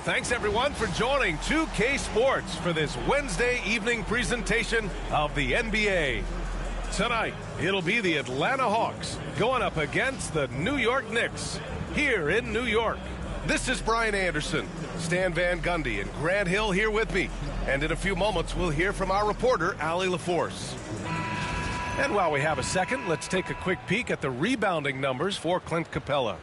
thanks everyone for joining 2K Sports for this Wednesday evening presentation of the NBA. Tonight, it'll be the Atlanta Hawks going up against the New York Knicks here in New York. This is Brian Anderson, Stan Van Gundy, and Grant Hill here with me. And in a few moments, we'll hear from our reporter, Allie LaForce. And while we have a second, let's take a quick peek at the rebounding numbers for Clint Capella.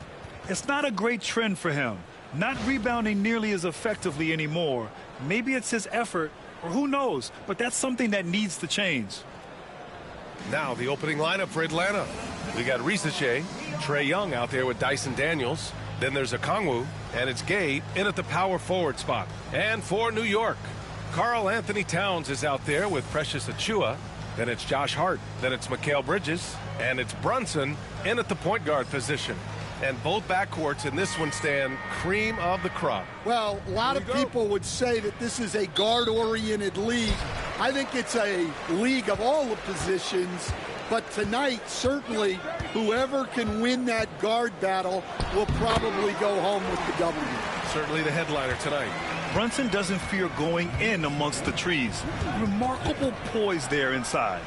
It's not a great trend for him. Not rebounding nearly as effectively anymore. Maybe it's his effort, or who knows, but that's something that needs to change. Now the opening lineup for Atlanta. We got Risache, Trae Young out there with Dyson Daniels. Then there's Okongwu, and it's Gay in at the power forward spot. And for New York, Karl Anthony Towns is out there with Precious Achiuwa. Then it's Josh Hart. Then it's Mikal Bridges. And it's Brunson in at the point guard position. And both backcourts in this one stand cream of the crop. Well, a lot of people would say that this is a guard-oriented league. I think it's a league of all the positions. But tonight, certainly, whoever can win that guard battle will probably go home with the W. Certainly the headliner tonight. Brunson doesn't fear going in amongst the trees. Remarkable poise there inside.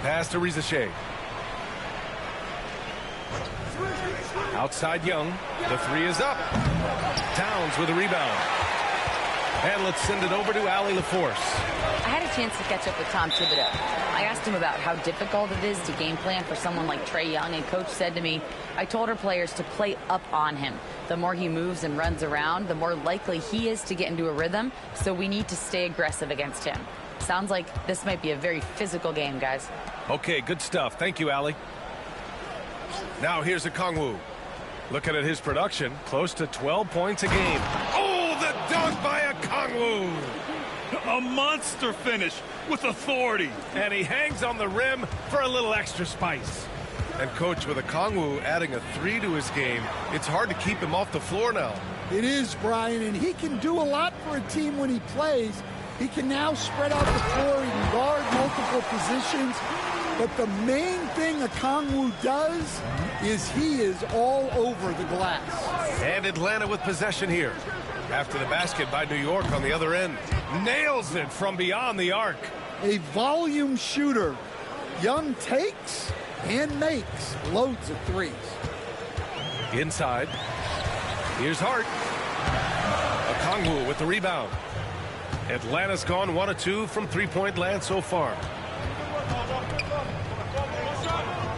Pass to Risache. Outside Young. The three is up. Towns with a rebound. And let's send it over to Allie LaForce. I had a chance to catch up with Tom Thibodeau. I asked him about how difficult it is to game plan for someone like Trae Young, and Coach said to me, I told our players to play up on him. The more he moves and runs around, the more likely he is to get into a rhythm, so we need to stay aggressive against him. Sounds like this might be a very physical game, guys. Okay, good stuff. Thank you, Allie. Now here's Okongwu. Looking at his production, close to 12 points a game. Oh, the dunk by Okongwu! A monster finish with authority. And he hangs on the rim for a little extra spice. And Coach, with Okongwu adding a three to his game, it's hard to keep him off the floor now. It is, Brian, and he can do a lot for a team when he plays. He can now spread out the floor. He can guard multiple positions. But the main thing Okongwu does is he is all over the glass. And Atlanta with possession here. After the basket by New York on the other end. Nails it from beyond the arc. A volume shooter. Young takes and makes loads of threes. Inside. Here's Hart. Okongwu with the rebound. Atlanta's gone 1 of 2 from three-point land so far.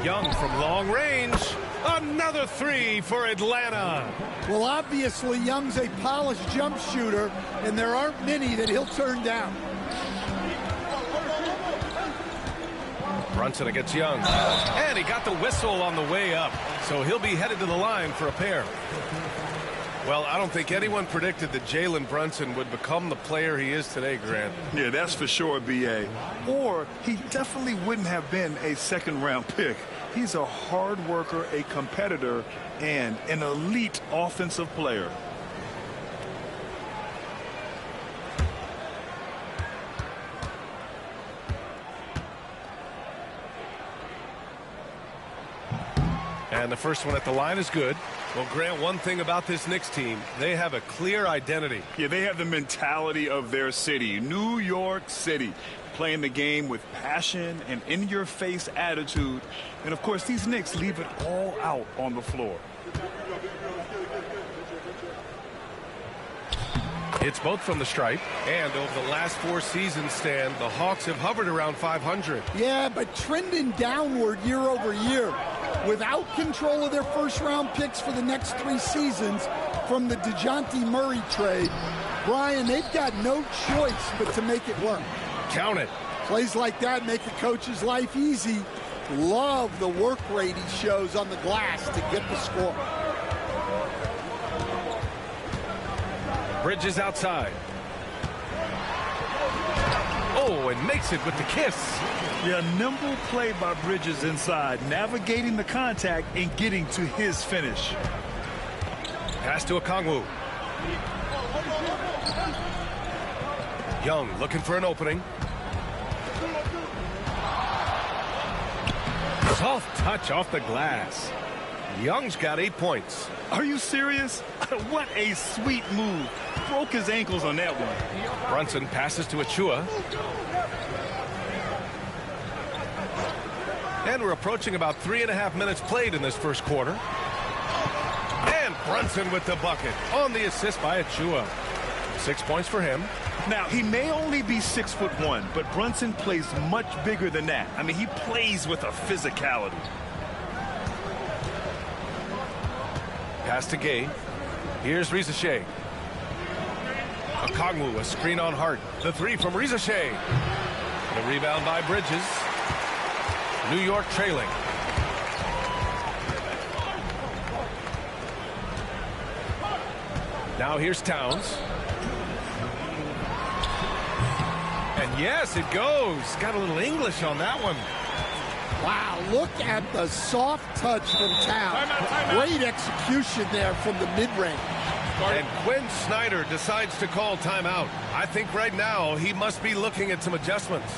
Young from long range. Another three for Atlanta. Well, obviously, Young's a polished jump shooter, and there aren't many that he'll turn down. Brunson against Young. And he got the whistle on the way up, so he'll be headed to the line for a pair. Well, I don't think anyone predicted that Jalen Brunson would become the player he is today, Grant. Yeah, that's for sure, B.A. Or he definitely wouldn't have been a second-round pick. He's a hard worker, a competitor, and an elite offensive player. And the first one at the line is good. Well, Grant, one thing about this Knicks team, they have a clear identity. Yeah, they have the mentality of their city, New York City, playing the game with passion and in-your-face attitude. And, of course, these Knicks leave it all out on the floor. It's both from the stripe, and over the last 4 seasons, Stan, the Hawks have hovered around 500. Yeah, but trending downward year over year. Without control of their first-round picks for the next 3 seasons from the DeJounte Murray trade, Brian, they've got no choice but to make it work. Count it. Plays like that make a coach's life easy. Love the work rate he shows on the glass to get the score. Bridges outside. Oh, and makes it with the kiss. Yeah, nimble play by Bridges inside, navigating the contact and getting to his finish. Pass to Okongwu. Young looking for an opening. Soft touch off the glass. Young's got 8 points. Are you serious? What a sweet move. Broke his ankles on that one. Brunson passes to Achua. And we're approaching about 3.5 minutes played in this first quarter. And Brunson with the bucket on the assist by Achua. 6 points for him. Now, he may only be 6'1", but Brunson plays much bigger than that. I mean, he plays with a physicality. Pass to Gay. Here's Rizachet. Okongwu, a screen on Hart. The three from Rizachet. The rebound by Bridges. New York trailing. Now here's Towns. And yes, it goes. Got a little English on that one. Wow, look at the soft touch from Towns. Great execution there from the mid-range. And Quinn Snyder decides to call timeout. I think right now he must be looking at some adjustments.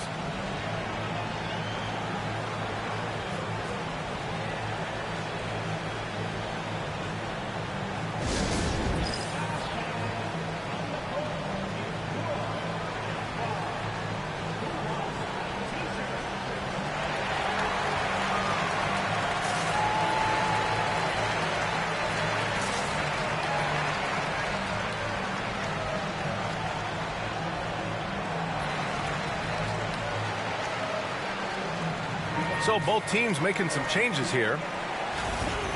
So both teams making some changes here.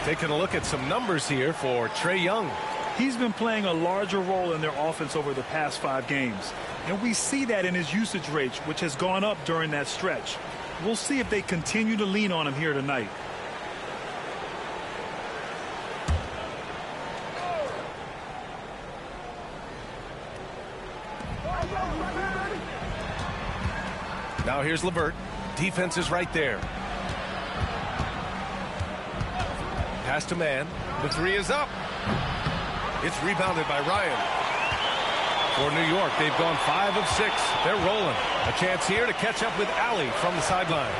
Taking a look at some numbers here for Trae Young. He's been playing a larger role in their offense over the past 5 games. And we see that in his usage rate, which has gone up during that stretch. We'll see if they continue to lean on him here tonight. Now here's LeVert. Defense is right there. Pass to Man. The three is up. It's rebounded by Ryan. For New York, they've gone 5 of 6. They're rolling. A chance here to catch up with Allie from the sideline.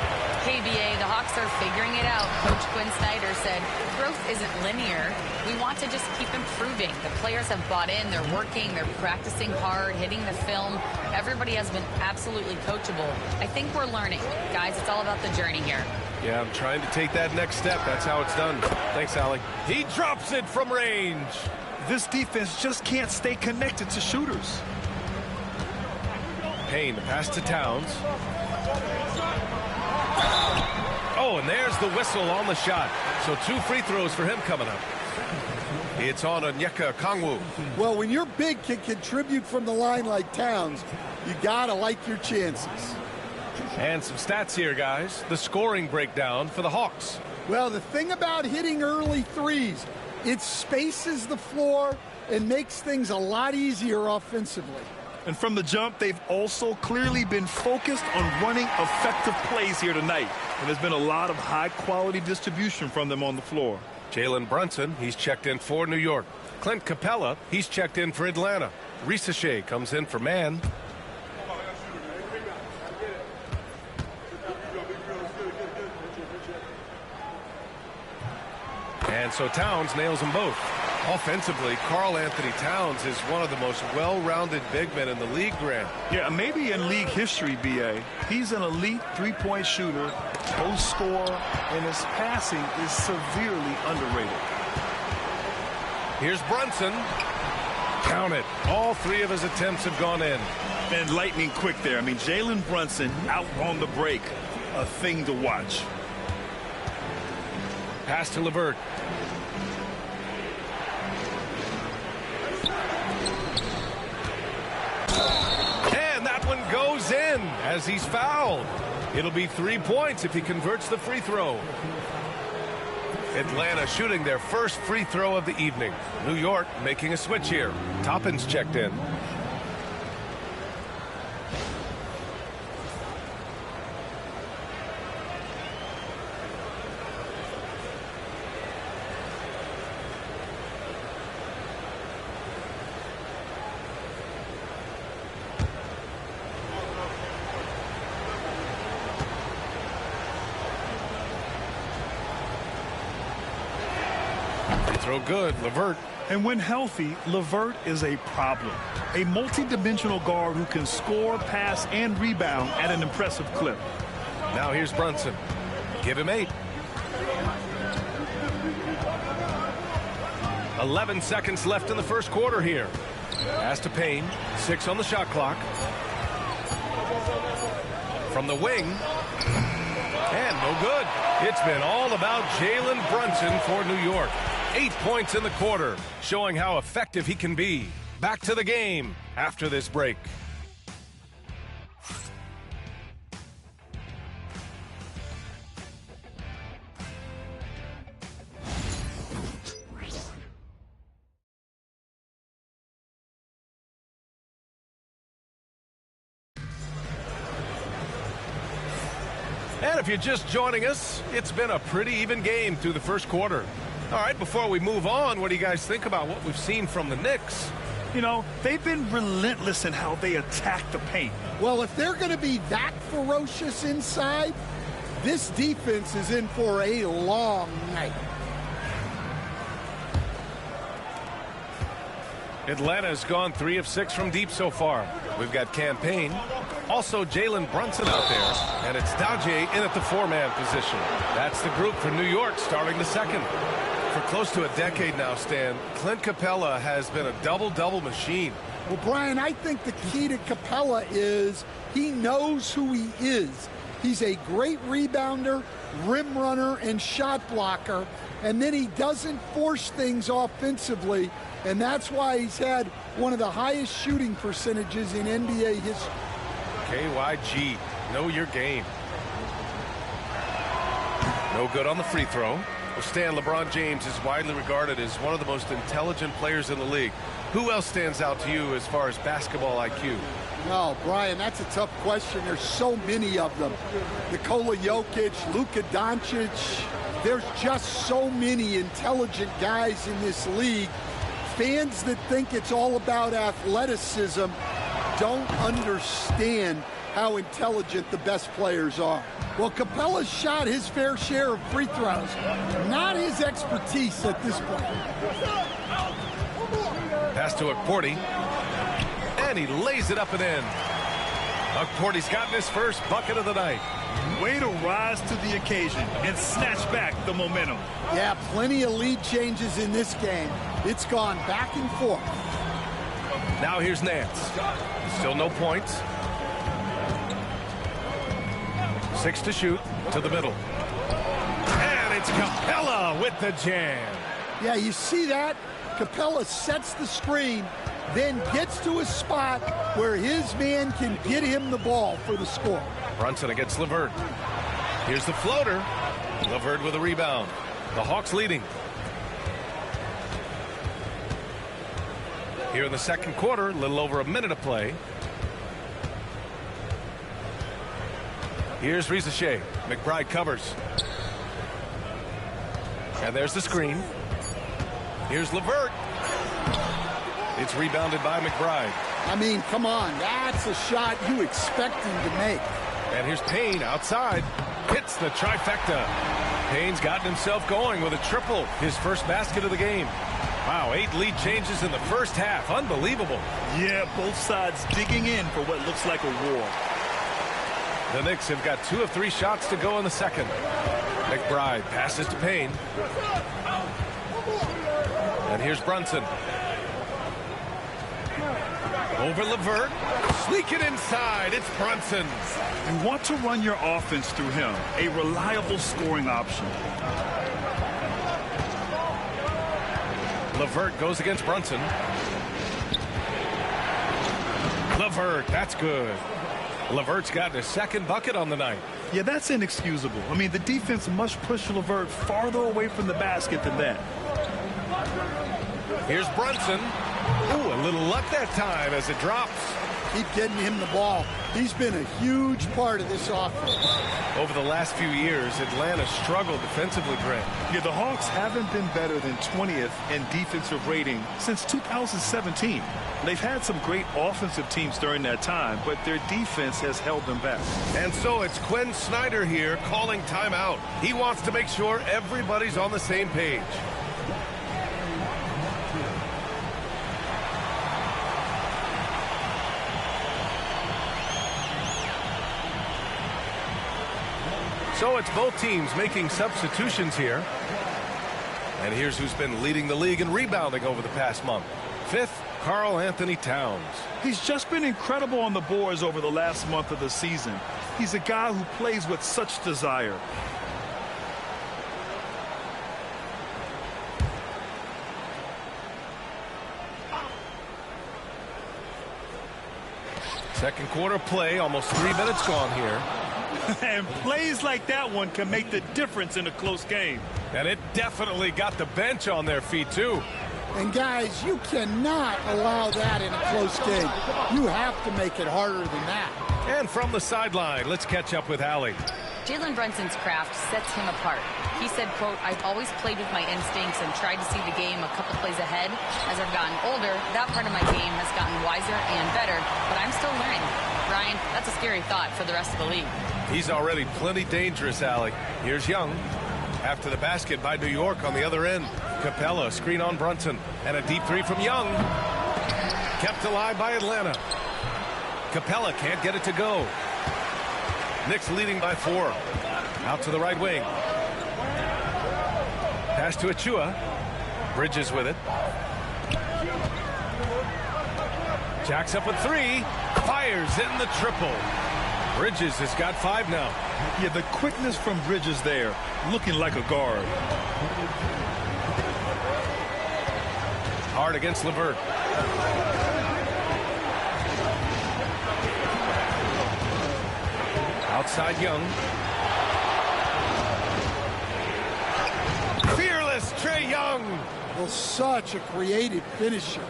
KBA, the Hawks are figuring it out. Coach Quinn Snyder said, growth isn't linear. We want to just keep improving. The players have bought in. They're working. They're practicing hard, hitting the film. Everybody has been absolutely coachable. I think we're learning. Guys, it's all about the journey here. Yeah, I'm trying to take that next step. That's how it's done. Thanks, Allie. He drops it from range. This defense just can't stay connected to shooters. Payne, the pass to Towns. Oh, and there's the whistle on the shot. So 2 free throws for him coming up. It's on Onyeka Okongwu. Well, when your big can contribute from the line like Towns, you gotta like your chances. And some stats here, guys. The scoring breakdown for the Hawks. Well, the thing about hitting early threes, it spaces the floor and makes things a lot easier offensively. And from the jump, they've also clearly been focused on running effective plays here tonight. And there's been a lot of high-quality distribution from them on the floor. Jalen Brunson, he's checked in for New York. Clint Capella, he's checked in for Atlanta. Rizachet comes in for Man. And so Towns nails them both. Offensively, Karl Anthony Towns is one of the most well-rounded big men in the league, Grant. Yeah, maybe in league history, B.A. He's an elite three-point shooter, post scorer, and his passing is severely underrated. Here's Brunson. Count it. All 3 of his attempts have gone in. And lightning quick there. I mean, Jalen Brunson out on the break. A thing to watch. Pass to LeVert. And that one goes in as he's fouled. It'll be 3 points if he converts the free throw. Atlanta shooting their first free throw of the evening. New York making a switch here. Toppin's checked in. throw good. LeVert. And when healthy, LeVert is a problem. A multi-dimensional guard who can score, pass, and rebound at an impressive clip. Now here's Brunson. Give him 8. 11 seconds left in the first quarter here. Pass to Payne. 6 on the shot clock. From the wing. And no good. It's been all about Jalen Brunson for New York. 8 points in the quarter, showing how effective he can be. Back to the game after this break. And if you're just joining us, it's been a pretty even game through the first quarter. All right, before we move on, what do you guys think about what we've seen from the Knicks? You know, they've been relentless in how they attack the paint. Well, if they're going to be that ferocious inside, this defense is in for a long night. Atlanta's gone 3 of 6 from deep so far. We've got Campaign, also Jalen Brunson out there, and it's Dowjay in at the 4-man position. That's the group for New York starting the second. For close to a decade now, Stan, Clint Capella has been a double-double machine. Well, Brian, I think the key to Capella is he knows who he is. He's a great rebounder, rim runner, and shot blocker, and then he doesn't force things offensively, and that's why he's had one of the highest shooting percentages in NBA history. KYG, know your game. No good on the free throw. Well, Stan, LeBron James is widely regarded as one of the most intelligent players in the league. Who else stands out to you as far as basketball IQ? Well, Brian, that's a tough question. There's so many of them. Nikola Jokic, Luka Doncic. There's just so many intelligent guys in this league. Fans that think it's all about athleticism don't understand how intelligent the best players are. Well, Capella's shot his fair share of free throws. Not his expertise at this point. Pass to Okporty. And he lays it up and in. Okporty's gotten his first bucket of the night. Way to rise to the occasion and snatch back the momentum. Yeah, plenty of lead changes in this game. It's gone back and forth. Now here's Nance. Still no points. 6 to shoot to the middle. And it's Capella with the jam. Yeah, you see that? Capella sets the screen, then gets to a spot where his man can get him the ball for the score. Brunson against LeVert. Here's the floater. LeVert with a rebound. The Hawks leading. Here in the second quarter, a little over a minute of play. Here's Rizachet. McBride covers. And there's the screen. Here's LeVert. It's rebounded by McBride. I mean, come on. That's a shot you expect him to make. And here's Payne outside. Hits the trifecta. Payne's gotten himself going with a triple. His first basket of the game. Wow, 8 lead changes in the first half. Unbelievable. Yeah, both sides digging in for what looks like a war. The Knicks have got 2 of 3 shots to go in the second. McBride passes to Payne. And here's Brunson. Over LeVert. Sneak it inside. It's Brunson. You want to run your offense through him. A reliable scoring option. LeVert goes against Brunson. LeVert, that's good. LeVert's gotten his second bucket on the night. Yeah, that's inexcusable. I mean, the defense must push LeVert farther away from the basket than that. Here's Brunson. Ooh, a little luck that time as it drops. Keep getting him the ball. He's been a huge part of this offense. Over the last few years, Atlanta struggled defensively, Grant. Yeah, the Hawks haven't been better than 20th in defensive rating since 2017. They've had some great offensive teams during that time, but their defense has held them back. And so it's Quinn Snyder here calling timeout. He wants to make sure everybody's on the same page. So it's both teams making substitutions here. And here's who's been leading the league in rebounding over the past month. 5th, Karl Anthony Towns. He's just been incredible on the boards over the last month of the season. He's a guy who plays with such desire. Second quarter play, almost 3 minutes gone here. And plays like that one can make the difference in a close game. And it definitely got the bench on their feet, too. And, guys, you cannot allow that in a close game. You have to make it harder than that. And from the sideline, let's catch up with Allie. Jalen Brunson's craft sets him apart. He said, quote, "I've always played with my instincts and tried to see the game a couple plays ahead. As I've gotten older, that part of my game has gotten wiser and better, but I'm still learning." Ryan, that's a scary thought for the rest of the league. He's already plenty dangerous, Allie. Here's Young. After the basket by New York on the other end. Capella, screen on Brunson. And a deep three from Young. Kept alive by Atlanta. Capella can't get it to go. Knicks leading by 4. Out to the right wing. Pass to Achua. Bridges with it. Jacks up with 3. Fires in the triple. Bridges has got 5 now. Yeah, the quickness from Bridges there, looking like a guard. Hard against LeVert. Outside Young. Fearless Trae Young. Well, such a creative finisher.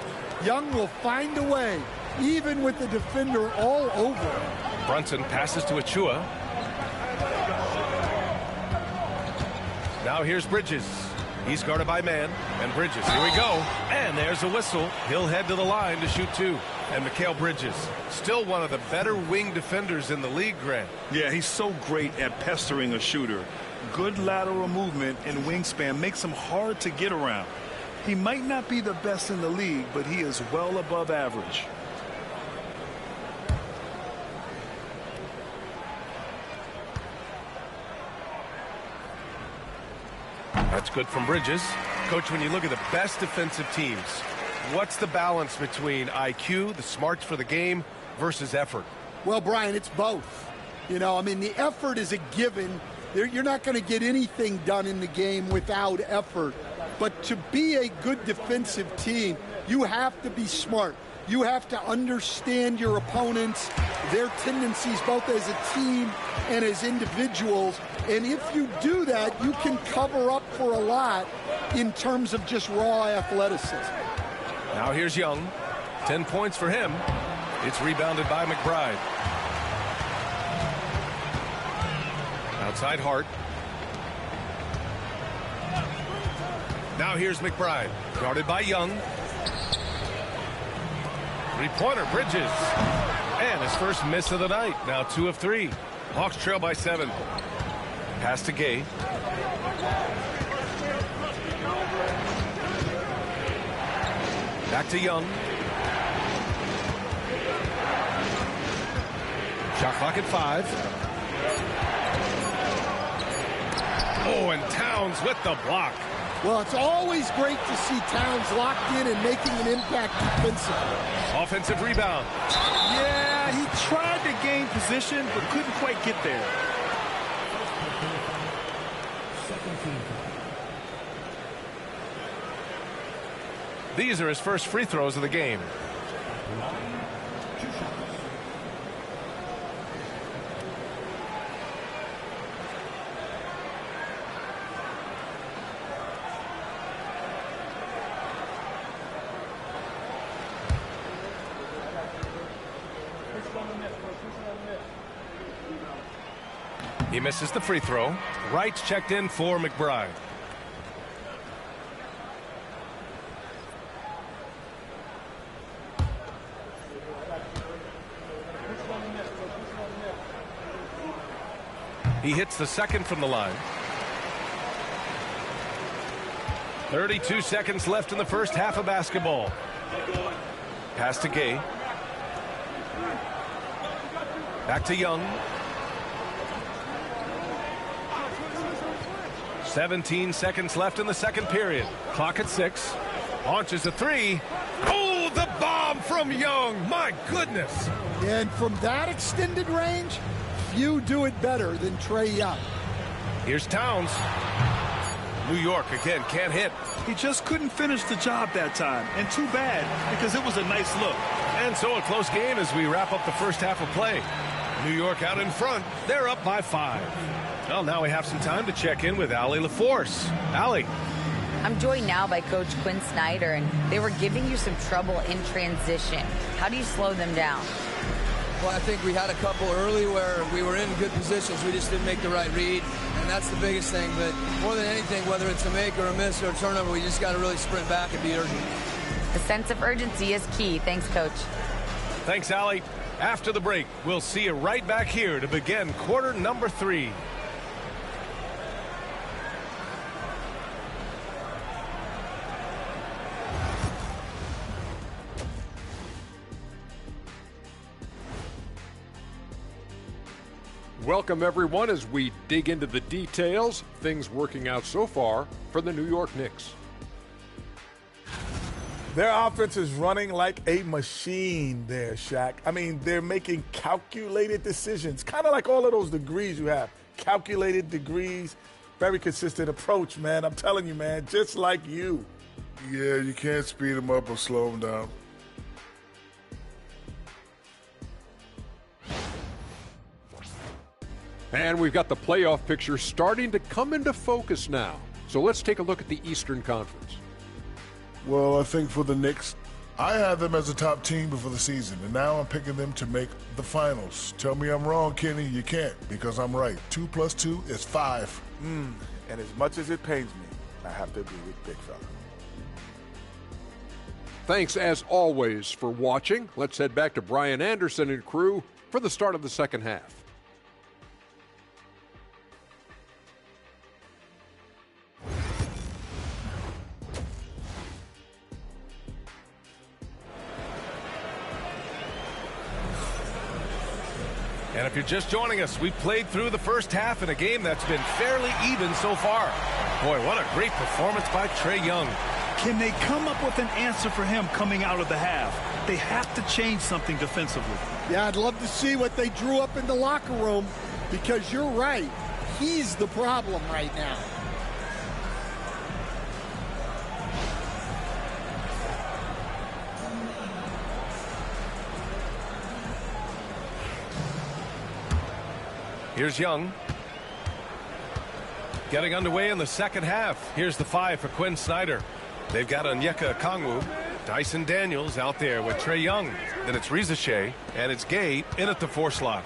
Young will find a way, even with the defender all over him. Brunson passes to Achua. Now here's Bridges. He's guarded by man. And Bridges, here we go. And there's a whistle. He'll head to the line to shoot 2. And Mikal Bridges, still one of the better wing defenders in the league, Grant. Yeah, he's so great at pestering a shooter. Good lateral movement and wingspan makes him hard to get around. He might not be the best in the league, but he is well above average. That's good from Bridges. Coach, when you look at the best defensive teams, what's the balance between IQ, the smarts for the game, versus effort? Well, Brian, it's both. You know, I mean, the effort is a given. You're not going to get anything done in the game without effort. But to be a good defensive team, you have to be smart. You have to understand your opponents, their tendencies, both as a team and as individuals. And if you do that, you can cover up for a lot in terms of just raw athleticism. Now here's Young. 10 points for him. It's rebounded by McBride. Outside Hart. Now here's McBride. Guarded by Young. Three-pointer, Bridges. And his first miss of the night. Now 2 of 3. Hawks trail by 7. Pass to Gay. Back to Young. Shot clock at 5. Oh, and Towns with the block. Well, it's always great to see Towns locked in and making an impact defensively. Offensive rebound. Yeah, he tried to gain position, but couldn't quite get there. These are his first free throws of the game. He misses the free throw. Wright's checked in for McBride. He hits the second from the line. 32 seconds left in the first half of basketball. Pass to Gay. Back to Young. 17 seconds left in the second period. Clock at 6. Launches a three. Oh, the bomb from Young. My goodness. And from that extended range, few do it better than Trae Young. Here's Towns. New York again can't hit. He just couldn't finish the job that time. And too bad, because it was a nice look. And so a close game as we wrap up the first half of play. New York out in front. They're up by 5. Well, now we have some time to check in with Allie LaForce. Allie. I'm joined now by Coach Quinn Snyder, and they were giving you some trouble in transition. How do you slow them down? Well, I think we had a couple early where we were in good positions. We just didn't make the right read, and that's the biggest thing. But more than anything, whether it's a make or a miss or a turnover, we just got to really sprint back and be urgent. The sense of urgency is key. Thanks, Coach. Thanks, Allie. After the break, we'll see you right back here to begin quarter number 3. Welcome, everyone, as we dig into the details. Things working out so far for the New York Knicks. Their offense is running like a machine there, Shaq. I mean, they're making calculated decisions, kind of like all of those degrees you have. Calculated degrees, very consistent approach, man. I'm telling you, man, just like you. Yeah, you can't speed them up or slow them down. And we've got the playoff picture starting to come into focus now. So let's take a look at the Eastern Conference. Well, I think for the Knicks, I had them as a top team before the season, and now I'm picking them to make the finals. Tell me I'm wrong, Kenny. You can't, because I'm right. 2 + 2 is 5. And as much as it pains me, I have to agree with Big Fella. Thanks, as always, for watching. Let's head back to Brian Anderson and crew for the start of the second half. And if you're just joining us, we played through the first half in a game that's been fairly even so far. Boy, what a great performance by Trae Young. Can they come up with an answer for him coming out of the half? They have to change something defensively. Yeah, I'd love to see what they drew up in the locker room, because you're right. He's the problem right now. Here's Young. Getting underway in the second half. Here's the 5 for Quinn Snyder. They've got Onyeka Okongwu, Dyson Daniels out there with Trae Young. Then it's Reza Shea, and it's Gay in at the 4 slot.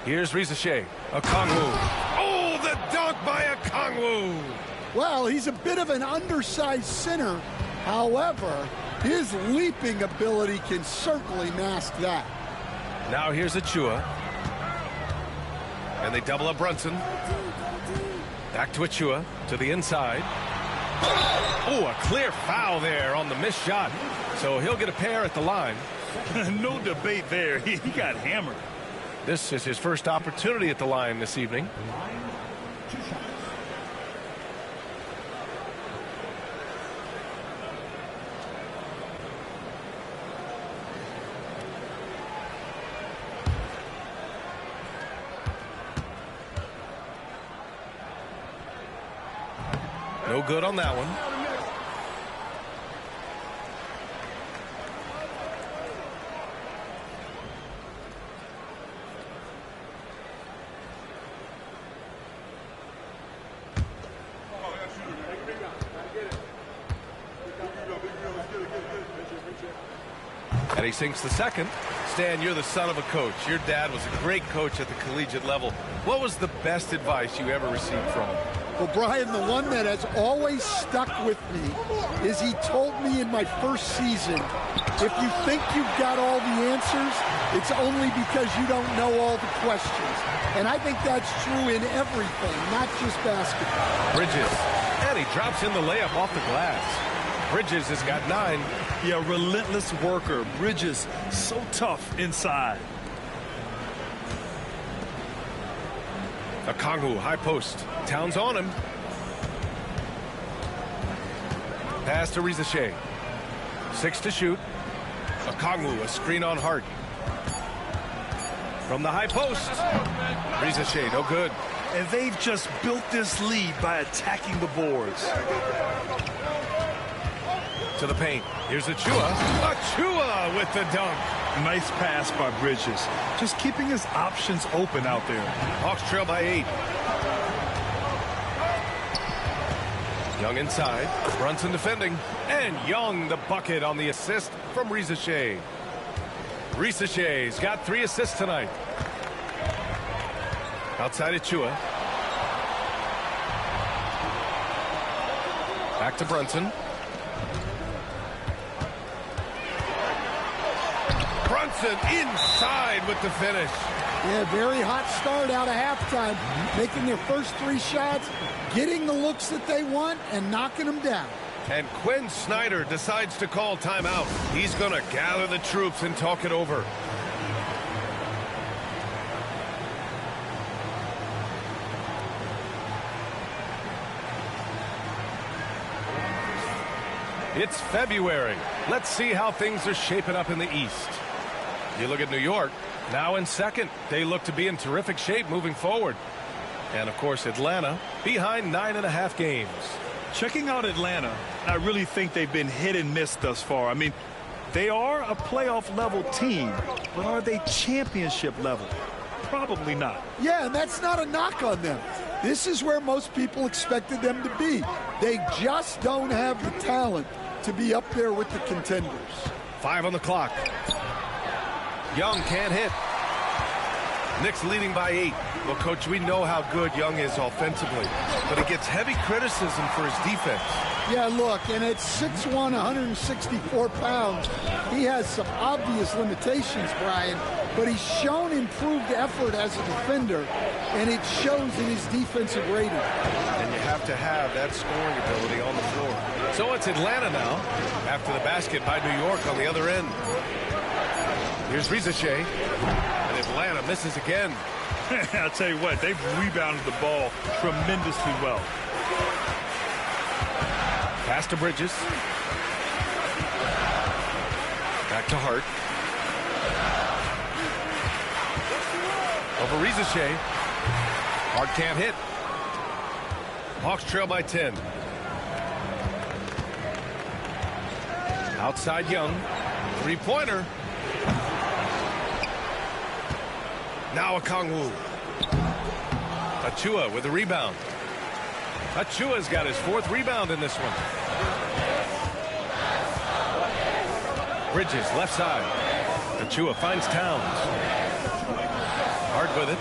Here's Reza Shea. Okongwu. Oh, the dunk by Okongwu. Well, he's a bit of an undersized center. However, his leaping ability can certainly mask that. Now here's Achua. And they double up Brunson. Back to Achua, to the inside. Oh, a clear foul there on the missed shot. So he'll get a pair at the line. No debate there. He got hammered. This is his first opportunity at the line this evening. No good on that one. And he sinks the second. Stan, you're the son of a coach. Your dad was a great coach at the collegiate level. What was the best advice you ever received from him? Well, Brian, the one that has always stuck with me is he told me in my first season, if you think you've got all the answers, it's only because you don't know all the questions. And I think that's true in everything, not just basketball. Bridges. And he drops in the layup off the glass. Bridges has got 9. Yeah, relentless worker. Bridges, so tough inside. Okongwu, high post. Towns on him. Pass to Rizachet. 6 to shoot. Okongwu, a screen on Hart. From the high post. Rizachet, no good. And they've just built this lead by attacking the boards. To the paint. Here's Achua. Achua with the dunk. Nice pass by Bridges. Just keeping his options open out there. Hawks trail by 8. Young inside. Brunson defending. And Young the bucket on the assist from Rizachet. Rizachet's got 3 assists tonight. Outside Achua. Back to Brunson. Brunson inside with the finish. Yeah, very hot start out of halftime. Making their first 3 shots, getting the looks that they want, and knocking them down. And Quinn Snyder decides to call timeout. He's going to gather the troops and talk it over. It's February. Let's see how things are shaping up in the East. You look at New York, now in second. They look to be in terrific shape moving forward. And, of course, Atlanta behind 9.5 games. Checking out Atlanta, I really think they've been hit and miss thus far. I mean, they are a playoff-level team, but are they championship level? Probably not. Yeah, and that's not a knock on them. This is where most people expected them to be. They just don't have the talent to be up there with the contenders. 5 on the clock. Young can't hit. Knicks leading by 8. Well, Coach, we know how good Young is offensively, but he gets heavy criticism for his defense. Yeah, look, and at 6'1", 164 pounds, he has some obvious limitations, Brian, but he's shown improved effort as a defender, and it shows in his defensive rating. And you have to have that scoring ability on the floor. So it's Atlanta now, after the basket by New York on the other end. Here's Rizachet, and Atlanta misses again. I'll tell you what, they've rebounded the ball tremendously well. Pass to Bridges. Back to Hart. Over Rizachet. Hart can't hit. Hawks trail by 10. Outside Young. 3-pointer. Now Okongwu. Achua with a rebound. Achua's got his 4th rebound in this one. Bridges left side. Achua finds Towns. Hart with it.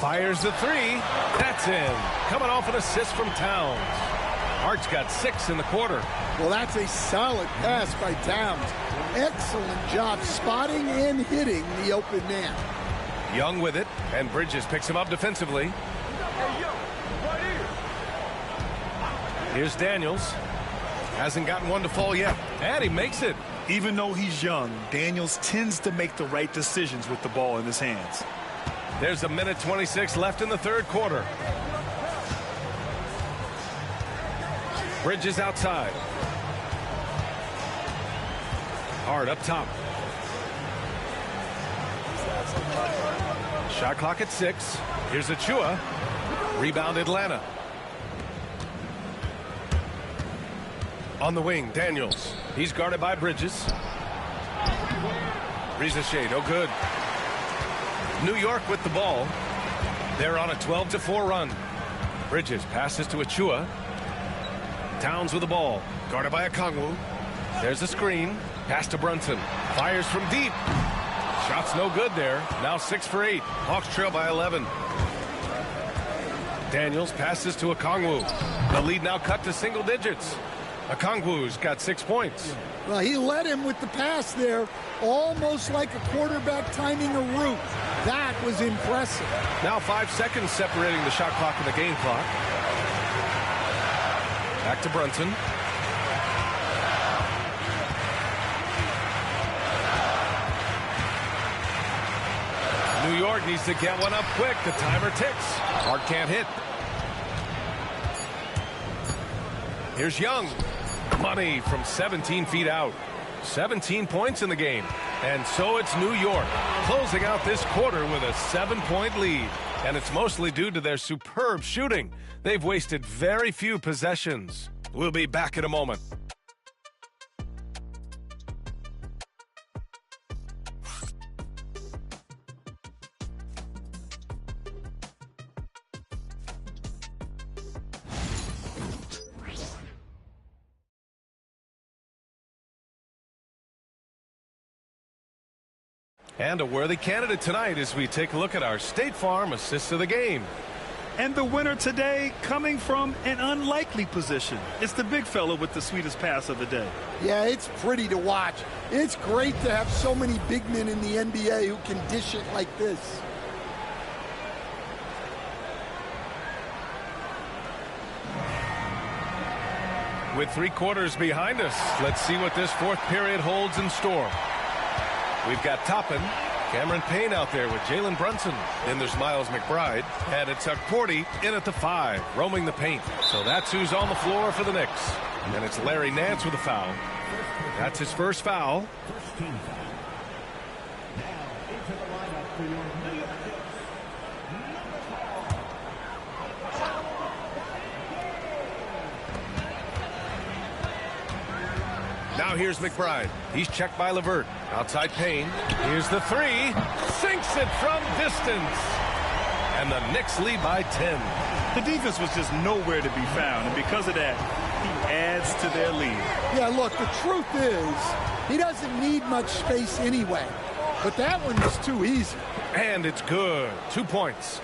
Fires the 3. That's in. Coming off an assist from Towns. Hart's got 6 in the quarter. Well, that's a solid pass by Towns. Excellent job spotting and hitting the open man. Young with it, and Bridges picks him up defensively. Here's Daniels. Hasn't gotten one to fall yet, and he makes it. Even though he's young, Daniels tends to make the right decisions with the ball in his hands. There's 1:26 left in the 3rd quarter. Bridges outside. Hart up top. Shot clock at 6. Here's Achua. Rebound Atlanta. On the wing, Daniels. He's guarded by Bridges. Rizachet, no good. New York with the ball. They're on a 12-4 run. Bridges passes to Achua. Towns with the ball. Guarded by Okongwu. There's a screen. Pass to Brunson. Fires from deep. Shot's no good there. Now 6 for 8. Hawks trail by 11. Daniels passes to Okongwu. The lead now cut to single digits. Okongwu's got 6 points. Well, he led him with the pass there, almost like a quarterback timing a route. That was impressive. Now 5 seconds separating the shot clock and the game clock. Back to Brunson. New York needs to get one up quick. The timer ticks. Hart can't hit. Here's Young. Money from 17 feet out. 17 points in the game. And so it's New York closing out this quarter with a 7-point lead. And it's mostly due to their superb shooting. They've wasted very few possessions. We'll be back in a moment. And a worthy candidate tonight as we take a look at our State Farm assists of the game. And the winner today coming from an unlikely position. It's the big fella with the sweetest pass of the day. Yeah, it's pretty to watch. It's great to have so many big men in the NBA who can dish it like this. With 3 quarters behind us, let's see what this fourth period holds in store. We've got Toppin, Cameron Payne out there with Jalen Brunson. Then there's Miles McBride. And it's Hawks-Knicks in at the 5, roaming the paint. So that's who's on the floor for the Knicks. And it's Larry Nance with a foul. That's his first foul. Now here's McBride. He's checked by LeVert. Outside Payne. Here's the 3. Sinks it from distance. And the Knicks lead by 10. The defense was just nowhere to be found. And because of that, he adds to their lead. Yeah, look, the truth is, he doesn't need much space anyway. But that one was too easy. And it's good. 2 points.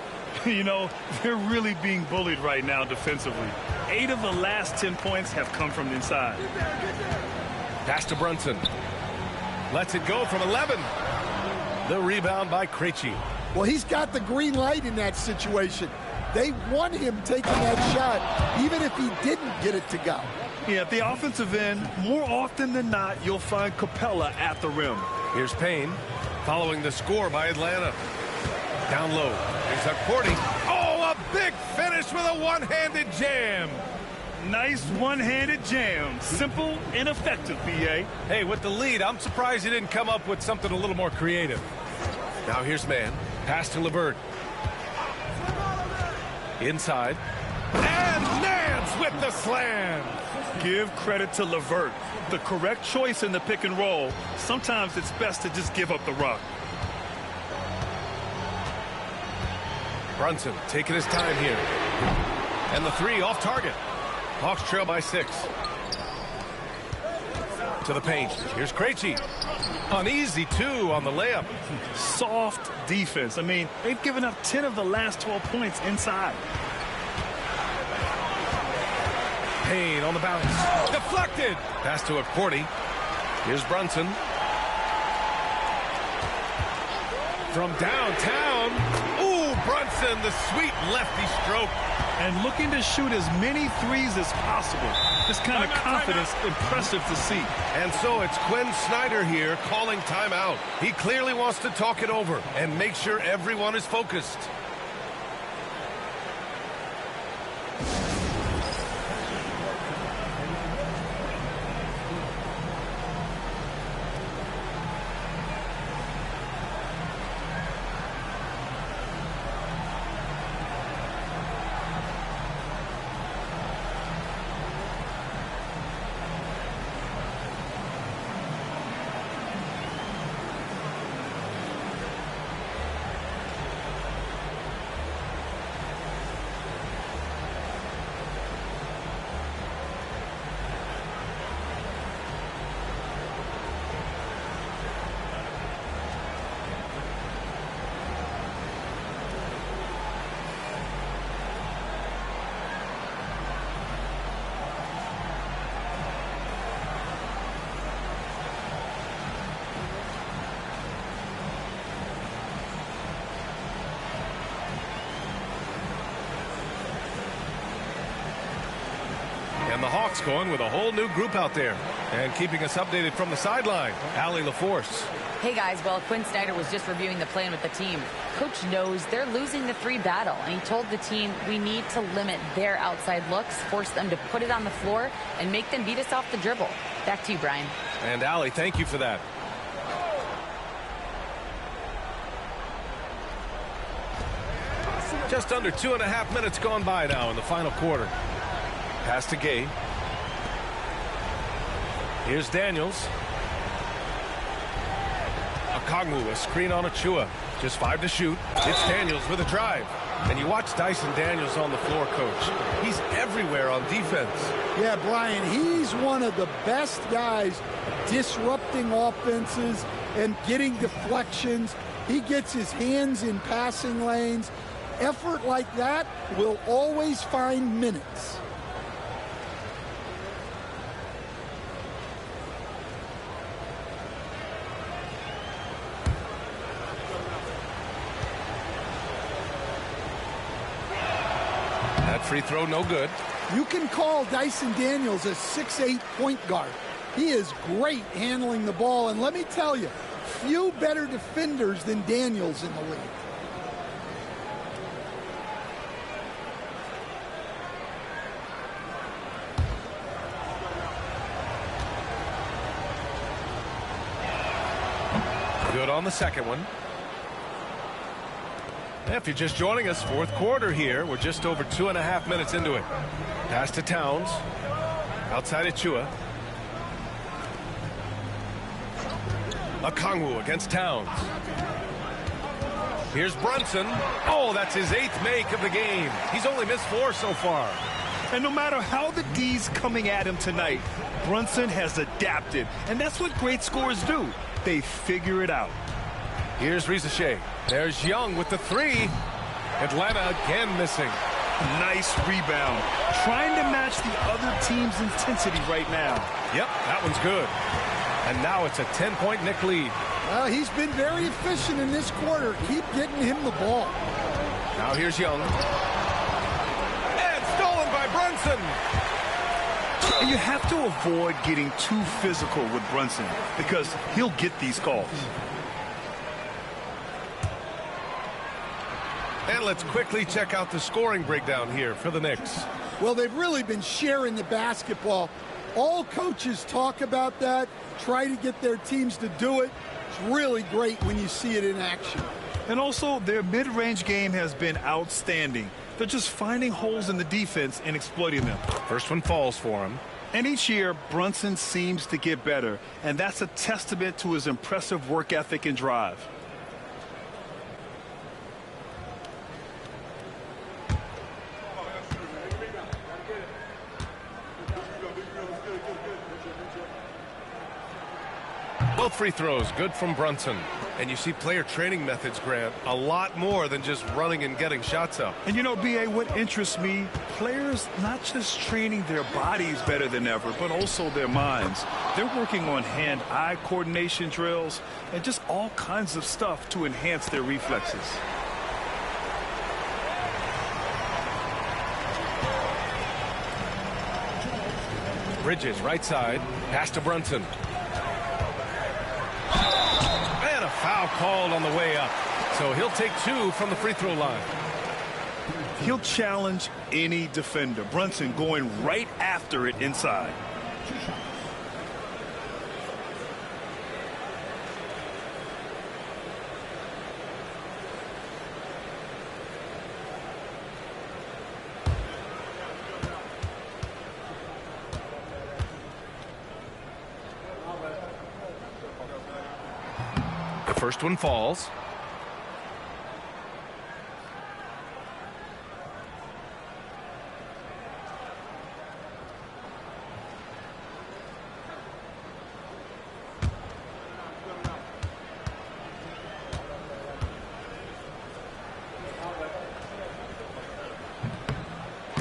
You know, they're really being bullied right now defensively. 8 of the last 10 points have come from inside. Pass to Brunson. Lets it go from 11. The rebound by Krejci. Well, he's got the green light in that situation. They want him taking that shot, even if he didn't get it to go. Yeah, at the offensive end, more often than not, you'll find Capella at the rim. Here's Payne, following the score by Atlanta. Down low. Here's Hawks-Knicks. Oh, a big finish with a one-handed jam. Nice one-handed jam. Simple and effective, B.A. Hey, with the lead, I'm surprised he didn't come up with something a little more creative. Now here's Mann. Pass to LeVert. Inside. And Nance with the slam. Give credit to LeVert. The correct choice in the pick and roll. Sometimes it's best to just give up the rock. Brunson taking his time here. And the 3 off target. Hawks trail by 6. To the paint. Here's Krejci. Uneasy 2 on the layup. Soft defense. I mean, they've given up 10 of the last 12 points inside. Payne on the bounce. Deflected. Pass to Hawks-Knicks. Here's Brunson. From downtown. Ooh, Brunson, the sweet lefty stroke. And looking to shoot as many threes as possible. This kind of confidence, impressive to see. And so it's Quinn Snyder here calling timeout. He clearly wants to talk it over and make sure everyone is focused. And the Hawks going with a whole new group out there. And keeping us updated from the sideline, Allie LaForce. Hey guys, well, Quinn Snyder was just reviewing the plan with the team. Coach knows they're losing the 3 battle, and he told the team we need to limit their outside looks, force them to put it on the floor, and make them beat us off the dribble. Back to you, Brian. And Allie, thank you for that. Just under 2.5 minutes gone by now in the final quarter. Pass to Gay. Here's Daniels. Okongwu, a screen on Achua. Just 5 to shoot. It's Daniels with a drive. And you watch Dyson Daniels on the floor, Coach. He's everywhere on defense. Yeah, Brian, he's one of the best guys disrupting offenses and getting deflections. He gets his hands in passing lanes. Effort like that will always find minutes. That free throw, no good. You can call Dyson Daniels a 6'8" point guard. He is great handling the ball, and let me tell you, few better defenders than Daniels in the league. Good on the second one. If you're just joining us, fourth quarter here. We're just over 2.5 minutes into it. Pass to Towns. Outside Achua. Okongwu against Towns. Here's Brunson. Oh, that's his 8th make of the game. He's only missed 4 so far. And no matter how the D's coming at him tonight, Brunson has adapted. And that's what great scorers do. They figure it out. Here's Rizachet. There's Young with the 3. Atlanta again missing. Nice rebound. Trying to match the other team's intensity right now. Yep, that one's good. And now it's a 10-point Knick lead. Well, he's been very efficient in this quarter. Keep getting him the ball. Now here's Young. And stolen by Brunson. And you have to avoid getting too physical with Brunson because he'll get these calls. And let's quickly check out the scoring breakdown here for the Knicks. Well, they've really been sharing the basketball. All coaches talk about that, try to get their teams to do it. It's really great when you see it in action. And also, their mid-range game has been outstanding. They're just finding holes in the defense and exploiting them. First one falls for him. And each year, Brunson seems to get better, and that's a testament to his impressive work ethic and drive. Both free throws good from Brunson. And you see player training methods, Grant, a lot more than just running and getting shots up. And you know, B.A., what interests me, players not just training their bodies better than ever, but also their minds. They're working on hand-eye coordination drills and just all kinds of stuff to enhance their reflexes. Bridges, right side, pass to Brunson. And a foul called on the way up. So he'll take 2 from the free throw line. He'll challenge any defender. Brunson going right after it inside. The first one falls.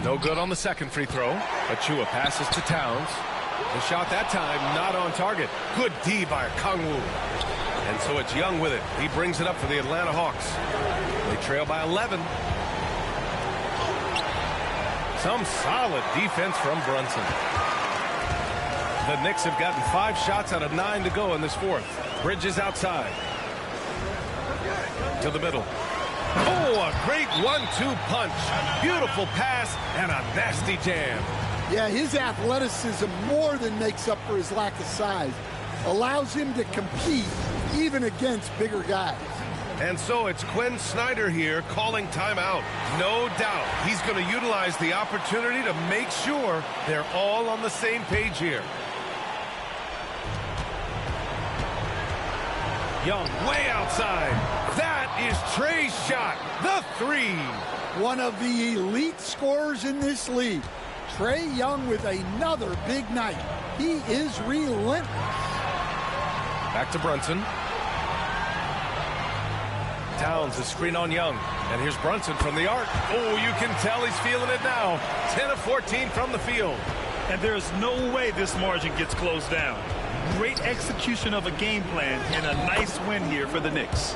No good on the second free throw. Achua passes to Towns. The shot that time not on target. Good D by Okongwu. And so it's Young with it. He brings it up for the Atlanta Hawks. They trail by 11. Some solid defense from Brunson. The Knicks have gotten 5 shots out of 9 to go in this fourth. Bridges outside. To the middle. Oh, a great 1-2 punch. Beautiful pass and a nasty jam. Yeah, his athleticism more than makes up for his lack of size. Allows him to compete even against bigger guys. And so it's Quinn Snyder here calling timeout. No doubt he's going to utilize the opportunity to make sure they're all on the same page here. Young way outside. That is Trey's shot. The 3. One of the elite scorers in this league. Trae Young with another big night. He is relentless. Back to Brunson. Towns is screen on Young. And here's Brunson from the arc. Oh, you can tell he's feeling it now. 10 of 14 from the field. And there's no way this margin gets closed down. Great execution of a game plan and a nice win here for the Knicks.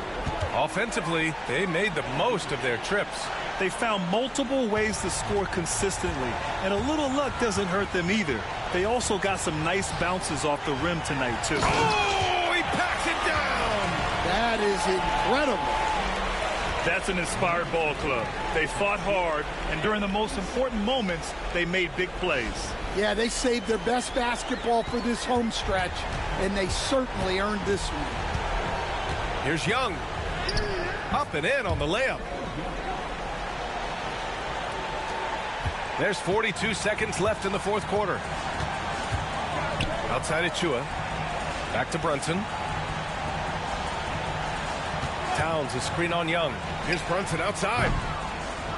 Offensively, they made the most of their trips. They found multiple ways to score consistently, and a little luck doesn't hurt them either. They also got some nice bounces off the rim tonight, too. Oh, he packs it down! That is incredible. That's an inspired ball club. They fought hard, and during the most important moments, they made big plays. Yeah, they saved their best basketball for this home stretch, and they certainly earned this one. Here's Young. Up and in on the layup. There's 42 seconds left in the fourth quarter. Outside Achua. Back to Brunson. Towns is screen on Young. Here's Brunson outside.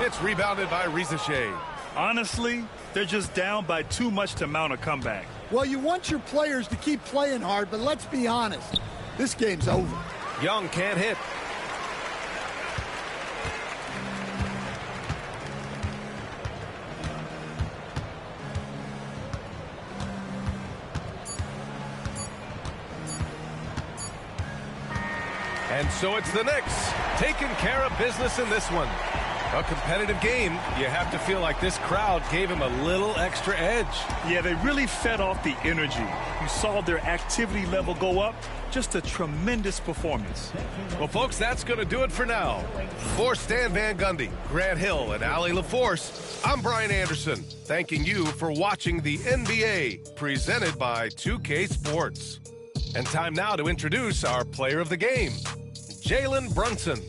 It's rebounded by Rizachet. Honestly, they're just down by too much to mount a comeback. Well, you want your players to keep playing hard, but let's be honest. This game's over. Young can't hit. And so it's the Knicks taking care of business in this one. A competitive game. You have to feel like this crowd gave him a little extra edge. Yeah, they really fed off the energy. You saw their activity level go up. Just a tremendous performance. Well, folks, that's going to do it for now. For Stan Van Gundy, Grant Hill, and Allie LaForce, I'm Brian Anderson, thanking you for watching the NBA, presented by 2K Sports. And time now to introduce our player of the game, Jalen Brunson.